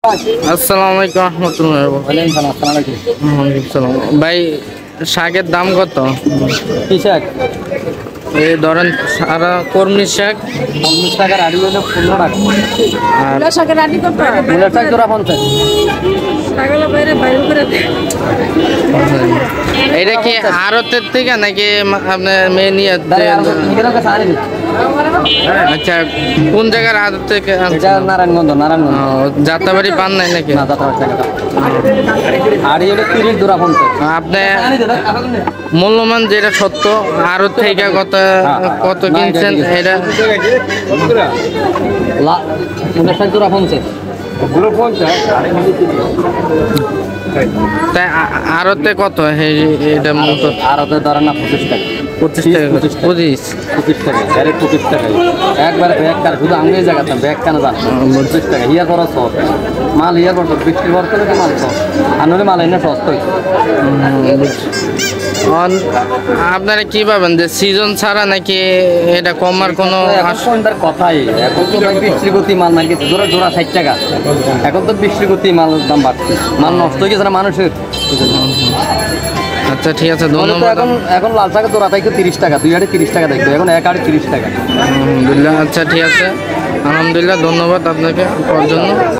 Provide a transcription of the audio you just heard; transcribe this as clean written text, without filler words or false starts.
আসসালামু আলাইকুম রহমতুল্লাহ। ভাই শাকের দাম কত? কি শাক? এই ধরেন সারা কর্মী শাক 50 টাকার আড়ি হলো 15 টাকা। আর শাকের আটি কত? মূলের শাক জোড়া 50। ছাগলের বাইরে বাইরে করে এটা কি আড়তের থেকে নাকি আপনার মেয়ে নিয়ে আচ্ছা, কোন জায়গার আড়ত থেকে এটা নারায়ণগঞ্জ। যাত্রাবাড়ি পান নাই নাকি? না দাদা আড়ি হলো 30 জোড়া 50। আপনি মূল্যমান যেটা সত্য আড়ত থেকে কত কত কিনছেন এটা? মূলের শাক জোড়া 50। তাই আড়তে কত এটা মূলত? আড়তে ধরেন না 25 টাকা। 25 টাকা। 25 টাকা ডাইরেক্ট 25 টাকা একবারে ব্যাগ কার শুধু আমি এই জায়গাতে ব্যাগ কেন জান 25 টাকা হিয়ার পর সব মাল হিয়ার পর বিক্রি করতে হবে মাল সব আনলে মাল এনে সস্তা হইছে। আপনারা কি ভাবেন যে সিজন ছাড়া নাকি এটা কমার কোনো কথাই? এখন তো বৃষ্টিগতি মাল নাই গেছে জোড়া জোড়া 60 টাকা। এখন তো বৃষ্টিগতি মালের দাম বাড়ছে, মাল নষ্ট হয়ে গেছে না মানুষের। আচ্ছা ঠিক আছে, ধন্যবাদ। এখন লাল শাকের জোড়া তাই 30 টাকা, 2 আড়ি 30 টাকা দেখবে, এখন 1 আড়ি 30 টাকা। আলহামদুলিল্লাহ। আচ্ছা ঠিক আছে, আলহামদুলিল্লাহ, ধন্যবাদ আপনাকে করার জন্য।